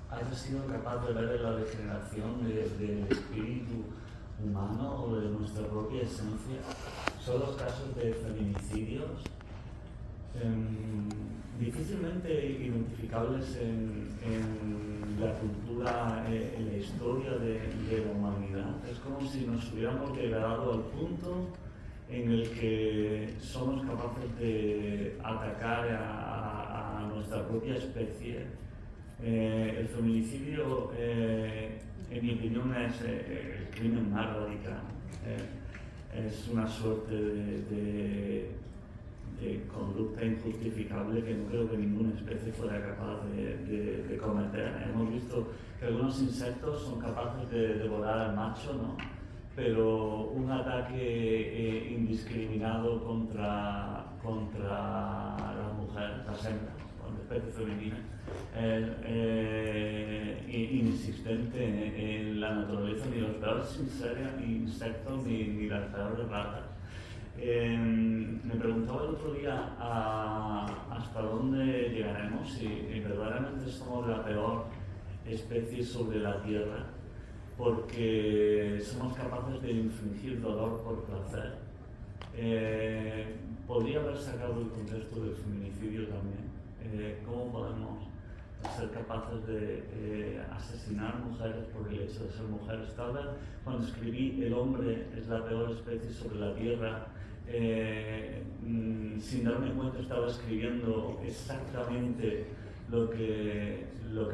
haya sido capaz de ver la degeneración del espíritu humano o de nuestra propia esencia. Son los casos de feminicidios difícilmente identificables en la cultura, en la historia de la humanidad. Es como si nos hubiéramos degradado al punto en el que somos capaces de atacar a nuestra propia especie. El feminicidio, en mi opinión, es el crimen más radical. Es una suerte de conducta injustificable que no creo que ninguna especie fuera capaz de cometer. Hemos visto que algunos insectos son capaces de devorar al macho, ¿no? Pero un ataque indiscriminado contra las mujeres, las hembras, la especie femenina, inexistente en la naturaleza, ni los peores insectos ni las peores ratas. Me preguntaba el otro día hasta dónde llegaremos si verdaderamente somos la peor especie sobre la Tierra, porque somos capaces de infligir dolor por placer. Podría haber sacado el contexto del feminicidio también. ¿Cómo podemos ser capaces de asesinar mujeres por el hecho de ser mujeres? Tal vez cuando escribí El hombre es la peor especie sobre la Tierra, sin darme cuenta estaba escribiendo exactamente lo que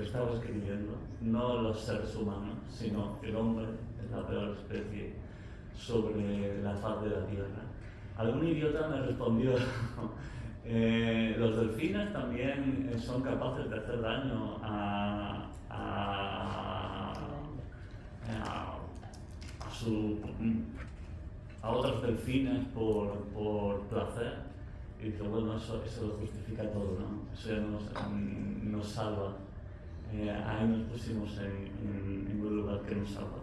estaba escribiendo, no los seres humanos, sino el hombre es la peor especie sobre la faz de la Tierra. Algún idiota me respondió los delfines también son capaces de hacer daño a otros delfines por placer. Y dice, bueno, eso lo justifica todo, ¿no? Eso ya nos salva. Ahí nos pusimos en un lugar que nos salva.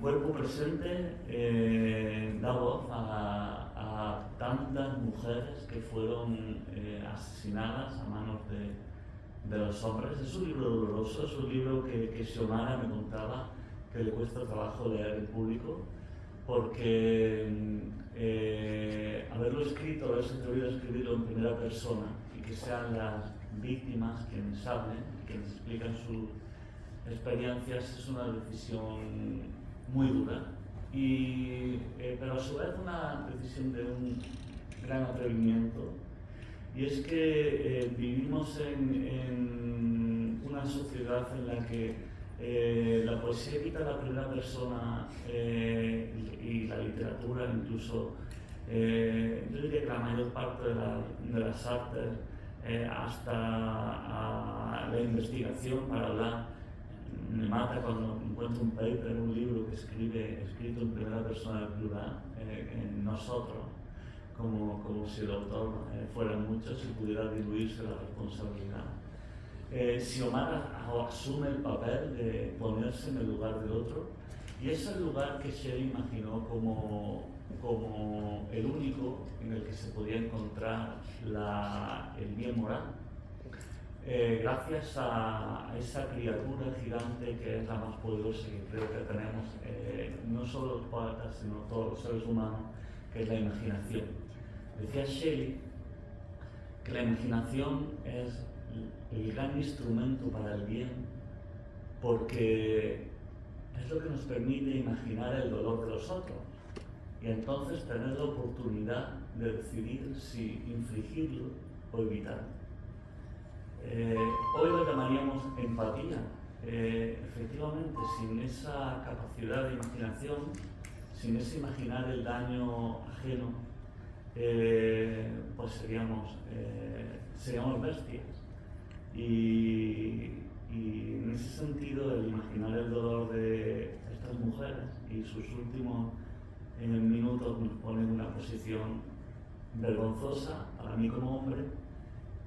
Cuerpo presente da voz a tantas mujeres que fueron asesinadas a manos de los hombres. Es un libro doloroso, es un libro que Xiomara me contaba que le cuesta trabajo leer en público, porque haberlo escrito, haberse atrevido a escribirlo en primera persona y que sean las víctimas quienes hablen, quienes explican sus experiencias, es una decisión muy dura, pero a su vez una decisión de un gran atrevimiento. Y es que vivimos en una sociedad en la que la poesía quita la primera persona y la literatura, incluso yo diría que la mayor parte de las artes, hasta la investigación para hablar. Me mata cuando encuentro un paper, un libro que escrito en primera persona del plural, en nosotros, como si el autor fueran muchos y pudiera diluirse la responsabilidad. Xiomara asume el papel de ponerse en el lugar del otro, y es el lugar que Shelley imaginó como el único en el que se podía encontrar el bien moral. Gracias a esa criatura gigante que es la más poderosa que creo que tenemos, no solo los poetas, sino todos los seres humanos, que es la imaginación. Decía Shelley que la imaginación es el gran instrumento para el bien, porque es lo que nos permite imaginar el dolor de los otros y entonces tener la oportunidad de decidir si infligirlo o evitarlo. Hoy lo llamaríamos empatía. Efectivamente, sin esa capacidad de imaginación, sin ese imaginar el daño ajeno, pues seríamos bestias. Y en ese sentido, el imaginar el dolor de estas mujeres y sus últimos minutos nos pone en una posición vergonzosa para mí como hombre,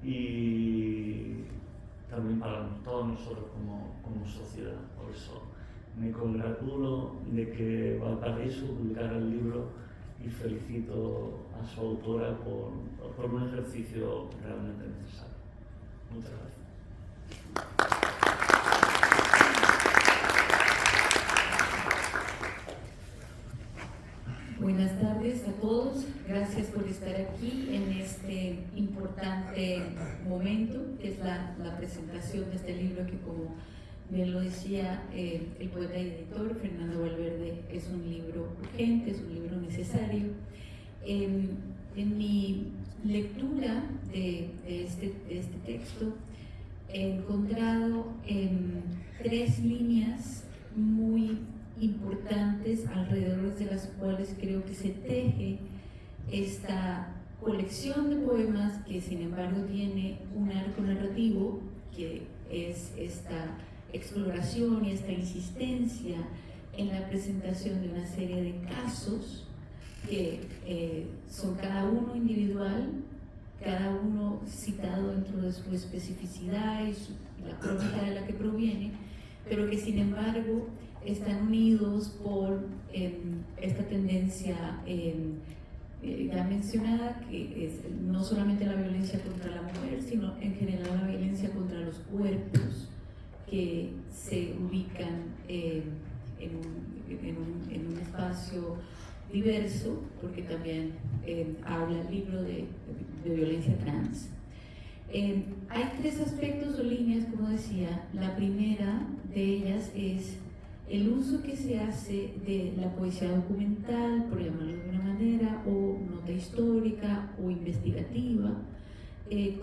y también para todos nosotros como sociedad. Por eso me congratulo de que Valparaíso publicara el libro y felicito a su autora por un ejercicio realmente necesario. momento, que es la presentación de este libro, que como bien lo decía el poeta y editor Fernando Valverde, es un libro urgente, es un libro necesario. En mi lectura de este texto he encontrado 3 líneas muy importantes alrededor de las cuales creo que se teje esta colección de poemas, que sin embargo tiene un arco narrativo, que es esta exploración y esta insistencia en la presentación de una serie de casos que son cada uno individual, cada uno citado dentro de su especificidad y la crónica de la que proviene, pero que sin embargo están unidos por esta tendencia ya mencionada, que es no solamente la violencia contra la mujer, sino en general la violencia contra los cuerpos que se ubican en un espacio diverso, porque también habla el libro de violencia trans. Hay 3 aspectos o líneas, como decía. La primera de ellas es el uso que se hace de la poesía documental, por llamarlo de una manera, o nota histórica o investigativa,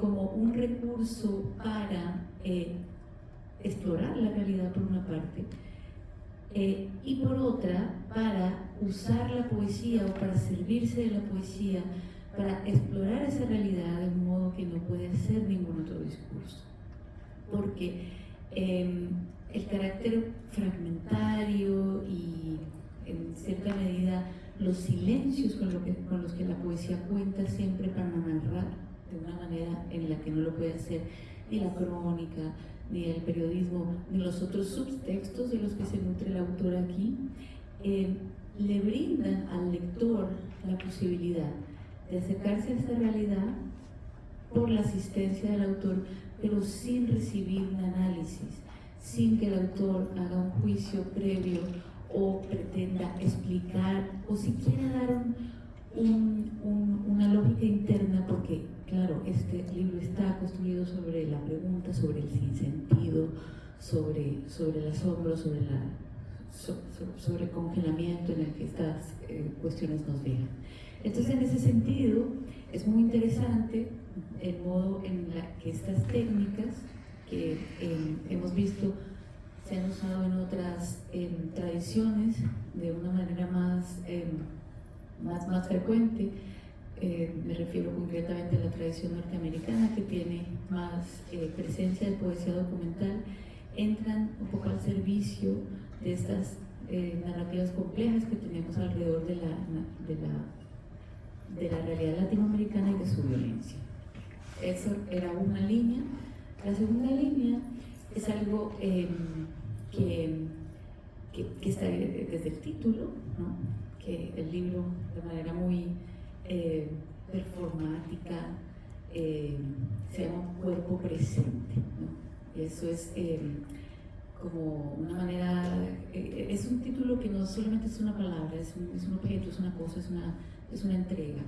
como un recurso para explorar la realidad por una parte, y por otra para usar la poesía o para servirse de la poesía para explorar esa realidad de un modo que no puede hacer ningún otro discurso, porque el carácter fragmentario y en cierta medida los silencios con los que la poesía cuenta siempre para narrar de una manera en la que no lo puede hacer ni la crónica, ni el periodismo, ni los otros subtextos de los que se nutre el autor aquí, le brindan al lector la posibilidad de acercarse a esta realidad por la asistencia del autor, pero sin recibir un análisis, sin que el autor haga un juicio previo o pretenda explicar o siquiera dar una lógica interna, porque claro, este libro está construido sobre la pregunta, sobre el sinsentido, sobre el asombro, sobre el congelamiento en el que estas cuestiones nos dejan. Entonces, en ese sentido, es muy interesante el modo en la que estas técnicas que hemos visto se han usado en otras tradiciones de una manera más frecuente. Me refiero concretamente a la tradición norteamericana, que tiene más presencia de poesía documental, entran un poco al servicio de estas narrativas complejas que tenemos alrededor de la realidad latinoamericana y de su violencia. Eso era una línea. La segunda línea es algo que está desde el título, ¿no? Que el libro de manera muy performática se llama Cuerpo Presente, ¿no? Eso es como una manera, es un título que no solamente es una palabra, es un objeto, es una cosa, es una entrega.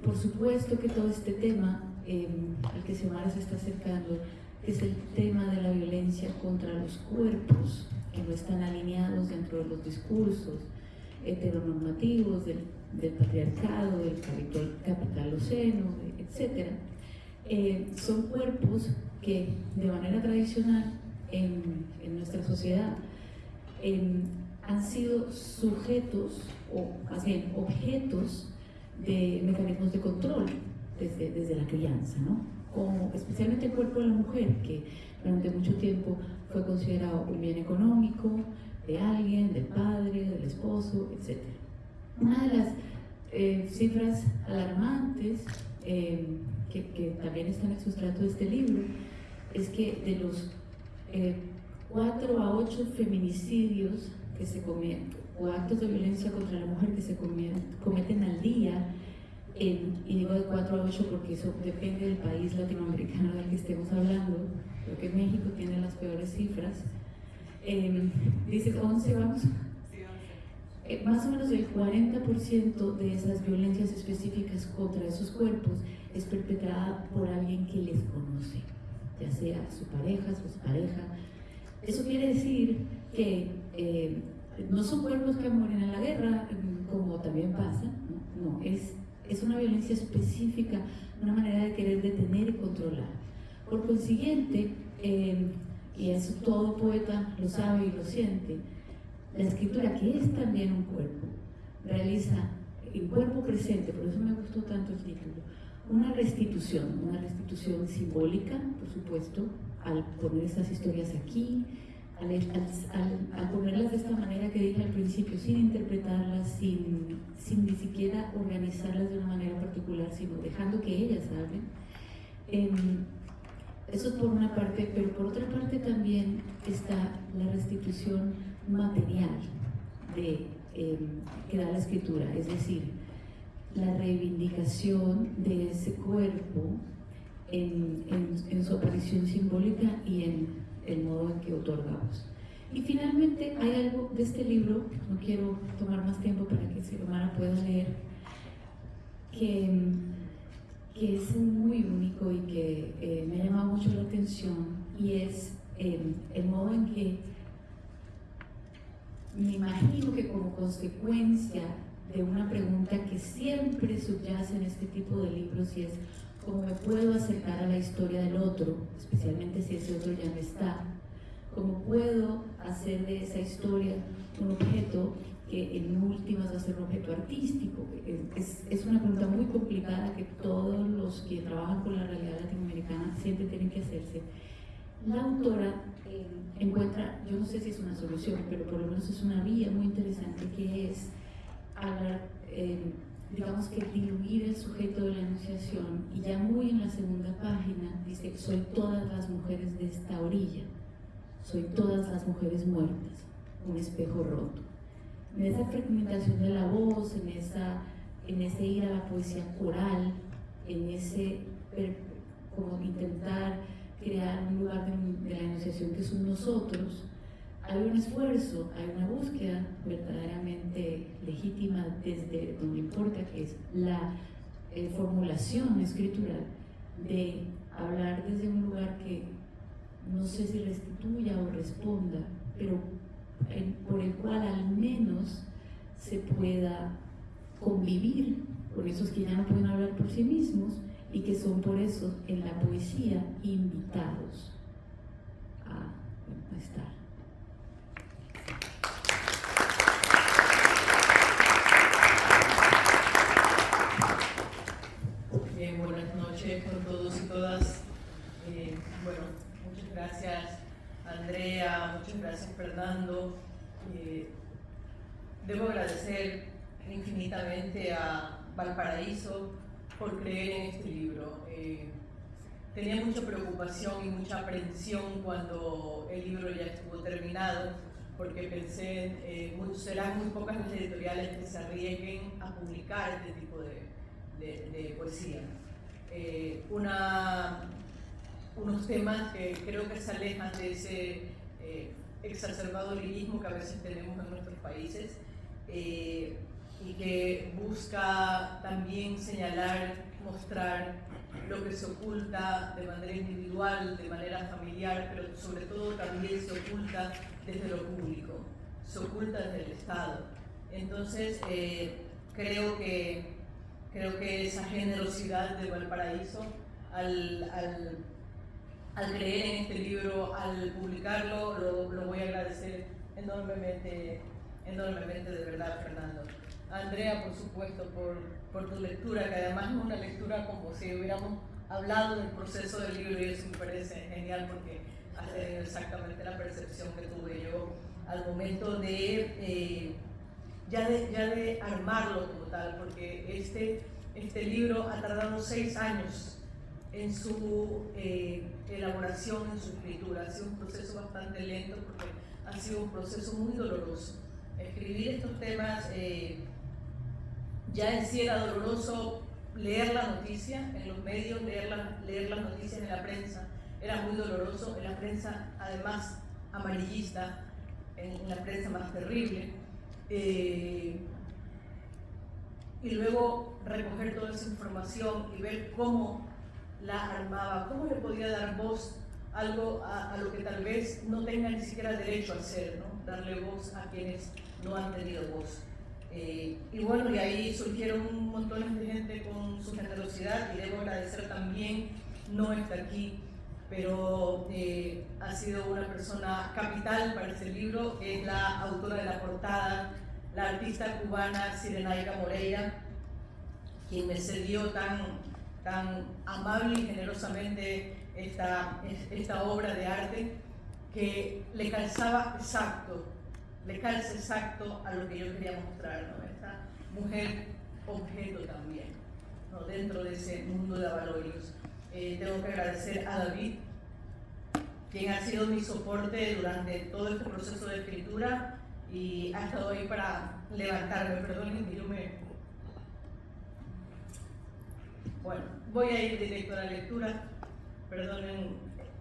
Por supuesto que todo este tema al que Xiomara se está acercando, que es el tema de la violencia contra los cuerpos que no están alineados dentro de los discursos heteronormativos del patriarcado, del capitaloceno, etc. Son cuerpos que de manera tradicional en nuestra sociedad han sido sujetos, o más bien objetos de mecanismos de control desde la crianza, ¿no? Como especialmente el cuerpo de la mujer, que durante mucho tiempo fue considerado un bien económico de alguien, del padre, del esposo, etc. Una de las cifras alarmantes que también están en el sustrato de este libro es que de los 4 a 8 feminicidios que se cometen, o actos de violencia contra la mujer que se cometen al día, y digo de 4 a 8 porque eso depende del país latinoamericano del que estemos hablando. Creo que México tiene las peores cifras. Dice 11, vamos. Más o menos el 40% de esas violencias específicas contra esos cuerpos es perpetrada por alguien que les conoce, ya sea su pareja, su expareja. Eso quiere decir que no son cuerpos que mueren en la guerra, como también pasa, no, es una violencia específica, una manera de querer detener y controlar. Por consiguiente, y eso todo poeta lo sabe y lo siente, la escritura, que es también un cuerpo, realiza en cuerpo presente, por eso me gustó tanto el título, una restitución simbólica, por supuesto, al poner estas historias aquí, al ponerlas de esta manera que dije al principio, sin interpretarlas, sin ni siquiera organizarlas de una manera particular, sino dejando que ellas hablen. Eso es por una parte, pero por otra parte también está la restitución material que da la escritura, es decir, la reivindicación de ese cuerpo en su aparición simbólica y en el modo en que otorgamos. Y finalmente hay algo de este libro, no quiero tomar más tiempo para que Xiomara pueda leer, que es muy único y que me ha llamado mucho la atención, y es el modo en que me imagino que como consecuencia de una pregunta que siempre subyace en este tipo de libros, y es cómo me puedo acercar a la historia del otro, especialmente si ese otro ya no está, cómo puedo hacer de esa historia un objeto que en últimas va a ser un objeto artístico. Es una pregunta muy complicada que todos los que trabajan con la realidad latinoamericana siempre tienen que hacerse. La autora encuentra, yo no sé si es una solución, pero por lo menos es una vía muy interesante, que es hablar, digamos que diluir el sujeto de la enunciación, y ya muy en la segunda página dice: soy todas las mujeres de esta orilla, soy todas las mujeres muertas, un espejo roto. En esa fragmentación de la voz, en ese ir a la poesía coral, en ese como intentar crear un lugar de la enunciación que es un nosotros, hay un esfuerzo, hay una búsqueda verdaderamente legítima desde donde importa, que es la formulación escritural, de hablar desde un lugar que no sé si restituya o responda, pero por el cual al menos se pueda convivir con esos que ya no pueden hablar por sí mismos y que son por eso en la poesía invitados a estar. Buenas noches con todos y todas. Bueno, muchas gracias Andrea, muchas gracias Fernando. Debo agradecer infinitamente a Valparaíso por creer en este libro. Tenía mucha preocupación y mucha aprensión cuando el libro ya estuvo terminado, porque pensé, serán muy pocas las editoriales que se arriesguen a publicar este tipo de poesía. Unos temas que creo que se alejan de ese exacerbado lirismo que a veces tenemos en nuestros países, y que busca también señalar, mostrar lo que se oculta de manera individual, de manera familiar, pero sobre todo también se oculta desde lo público, se oculta desde el Estado. Entonces, creo que esa generosidad de Valparaíso al creer en este libro, al publicarlo, lo voy a agradecer enormemente de verdad, Fernando. Andrea, por supuesto, por tu lectura, que además es una lectura como si hubiéramos hablado del proceso del libro, y eso me parece genial porque has tenido exactamente la percepción que tuve yo al momento de ya de armarlo como tal, porque este libro ha tardado 6 años en su elaboración, en su escritura. Ha sido un proceso bastante lento porque ha sido un proceso muy doloroso. Escribir estos temas ya en sí era doloroso. Leer la noticia en los medios, leer las noticias en la prensa era muy doloroso, en la prensa además amarillista, en la prensa más terrible. y luego recoger toda esa información y ver cómo la armaba, cómo le podía dar voz algo a lo que tal vez no tenga ni siquiera derecho a hacer, ¿no? Darle voz a quienes no han tenido voz. Y bueno, y ahí surgieron montones de gente con su generosidad, y debo agradecer también, no está aquí, pero ha sido una persona capital para este libro, que es la autora de la portada, la artista cubana Cirenaica Moreira, quien me cedió tan amable y generosamente esta obra de arte, que le calza exacto a lo que yo quería mostrar, ¿no? Esta mujer objeto también, ¿no? Dentro de ese mundo de avalorios. Tengo que agradecer a David, quien ha sido mi soporte durante todo este proceso de escritura y ha estado ahí para levantarme. Perdonen, bueno, voy a ir directo a la lectura. Perdonen,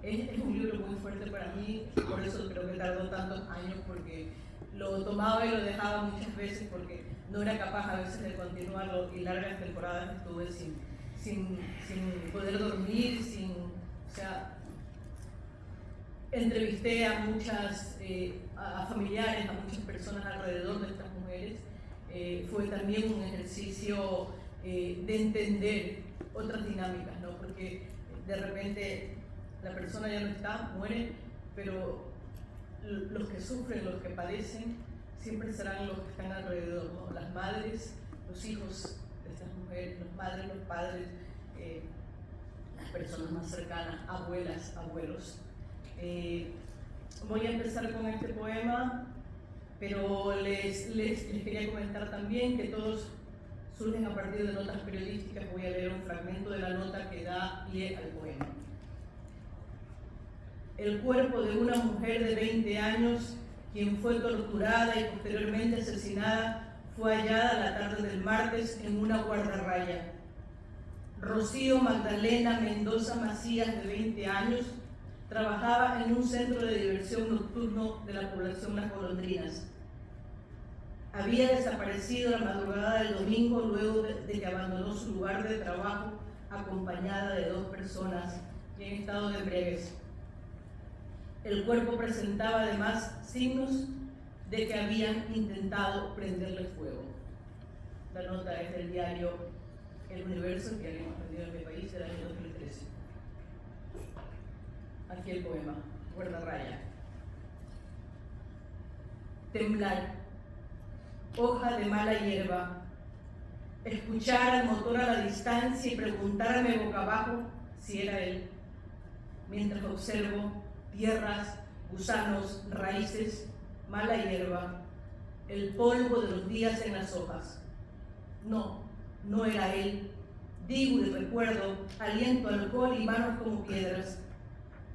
es un libro muy fuerte para mí, por eso creo que tardó tantos años, porque lo tomaba y lo dejaba muchas veces porque no era capaz a veces de continuarlo, y largas temporadas estuve sin poder dormir, o sea, entrevisté a muchas, a familiares, a muchas personas alrededor de estas mujeres. Fue también un ejercicio de entender otras dinámicas, ¿no? Porque de repente la persona ya no está, muere, pero los que sufren, los que padecen, siempre serán los que están alrededor, ¿no? Las madres, los hijos de estas mujeres, las madres, los padres, las personas más cercanas, abuelas, abuelos. Voy a empezar con este poema, pero les quería comentar también que todos surgen a partir de notas periodísticas. Voy a leer un fragmento de la nota que da pie al poema. El cuerpo de una mujer de 20 años, quien fue torturada y posteriormente asesinada, fue hallada la tarde del martes en una guardarraya. Rocío Magdalena Mendoza Macías, de 20 años, trabajaba en un centro de diversión nocturno de la población Las Golondrinas. Había desaparecido la madrugada del domingo luego de que abandonó su lugar de trabajo acompañada de 2 personas en estado de embriaguez. El cuerpo presentaba además signos de que habían intentado prenderle fuego. La nota es del diario El Universo, que habíamos aprendido en mi país, del año 2013. Aquí el poema, guardarraya. Temblar, hoja de mala hierba, escuchar al motor a la distancia y preguntarme boca abajo si era él, mientras observo tierras, gusanos, raíces, mala hierba, el polvo de los días en las hojas. No era él. Digo y recuerdo, aliento alcohol y manos como piedras.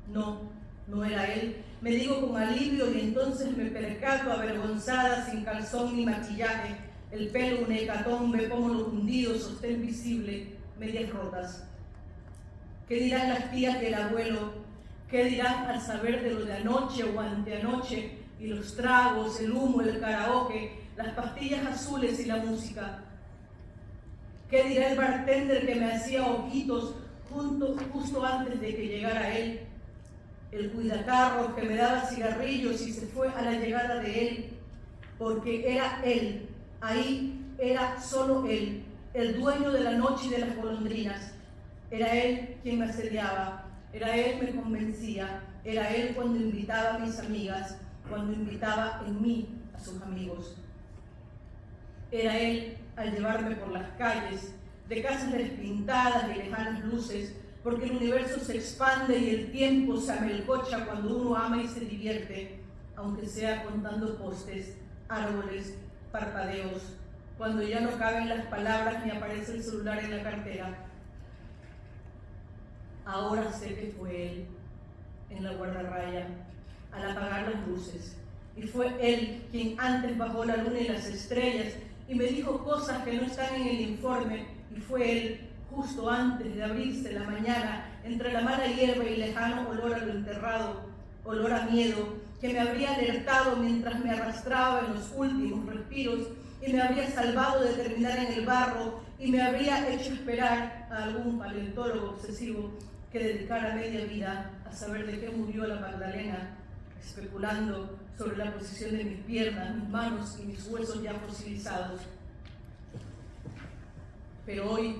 No era él. Me digo con alivio y entonces me percato avergonzada, sin calzón ni maquillaje, el pelo un hecatombe, pómulos hundidos, sostén visible, medias rotas. ¿Qué dirán las tías del abuelo? ¿Qué dirán al saber de lo de anoche o anteanoche y los tragos, el humo, el karaoke, las pastillas azules y la música? ¿Qué dirá el bartender que me hacía ojitos justo antes de que llegara él? El cuidacarros que me daba cigarrillos y se fue a la llegada de él, porque era él, ahí era solo él, el dueño de la noche y de las golondrinas. Era él quien me asediaba, era él me convencía, era él cuando invitaba a mis amigas, cuando invitaba en mí a sus amigos. Era él al llevarme por las calles, de casas despintadas y lejanas luces, porque el universo se expande y el tiempo se amelcocha cuando uno ama y se divierte, aunque sea contando postes, árboles, parpadeos, cuando ya no caben las palabras ni aparece el celular en la cartera. Ahora sé que fue él, en la guardarraya, al apagar las luces, y fue él quien antes bajó la luna y las estrellas y me dijo cosas que no están en el informe, y fue él, justo antes de abrirse la mañana, entre la mala hierba y lejano olor a lo enterrado, olor a miedo, que me habría alertado mientras me arrastraba en los últimos respiros y me habría salvado de terminar en el barro y me habría hecho esperar a algún paleontólogo obsesivo que dedicara media vida a saber de qué murió la Magdalena, especulando sobre la posición de mis piernas, mis manos y mis huesos ya fosilizados. Pero hoy,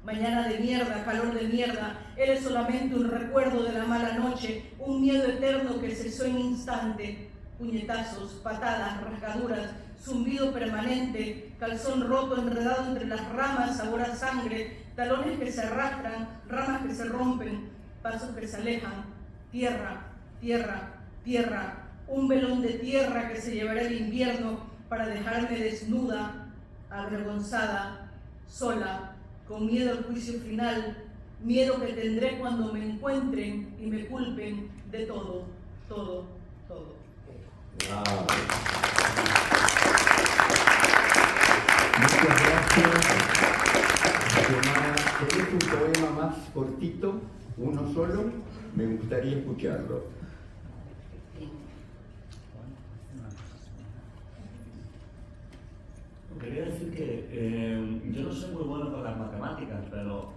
mañana de mierda, calor de mierda, eres solamente un recuerdo de la mala noche, un miedo eterno que cesó en instante, puñetazos, patadas, rasgaduras, zumbido permanente, calzón roto enredado entre las ramas, sabor a sangre, talones que se arrastran, ramas que se rompen, pasos que se alejan, tierra, tierra, tierra, un velón de tierra que se llevará el invierno para dejarme desnuda, avergonzada, sola, con miedo al juicio final, miedo que tendré cuando me encuentren y me culpen de todo, todo, todo. Wow. Muchas gracias, Xiomara. Este es un poema más cortito, uno solo, me gustaría escucharlo. Quería decir que yo no soy muy bueno con las matemáticas, pero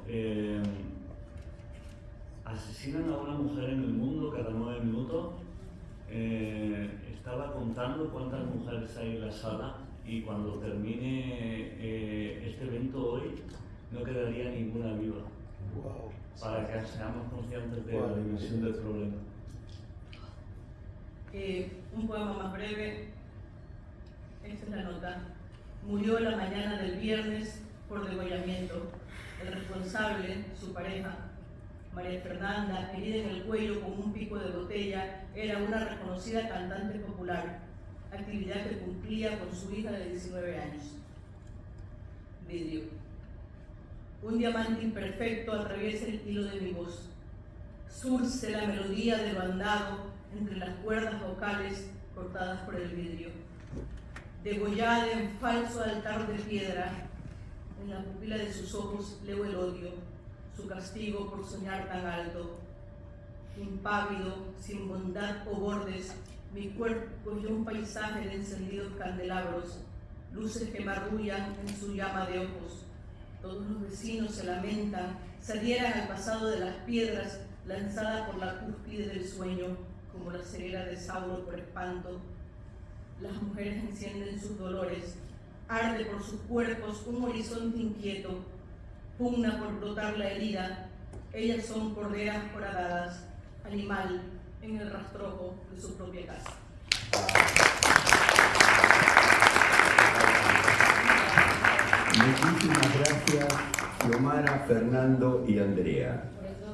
asesinan a una mujer en el mundo cada 9 minutos. Estaba contando cuántas mujeres hay en la sala y cuando termine este evento hoy no quedaría ninguna viva. Wow. Para que seamos conscientes de la dimensión del problema. Un poema más breve. Esta es la nota. Murió la mañana del viernes por degollamiento. El responsable, su pareja, María Fernanda, herida en el cuello con un pico de botella, era una reconocida cantante popular, actividad que cumplía con su hija de 19 años. Vidrio. Un diamante imperfecto atraviesa el hilo de mi voz. Surce la melodía de lo andado entre las cuerdas vocales cortadas por el vidrio. Degollada en falso altar de piedra, en la pupila de sus ojos leo el odio, su castigo por soñar tan alto. Impávido, sin bondad o bordes, mi cuerpo es un paisaje de encendidos candelabros, luces que marrullan en su llama de ojos. Todos los vecinos se lamentan, se adhieran al pasado de las piedras, lanzada por la cúspide del sueño, como la ceguera de Sauro por espanto. Las mujeres encienden sus dolores, arde por sus cuerpos un horizonte inquieto, pugna por brotar la herida. Ellas son corderas horadadas, animal en el rastrojo de su propia casa. Muchísimas gracias, Xiomara, Fernando y Andrea. Por eso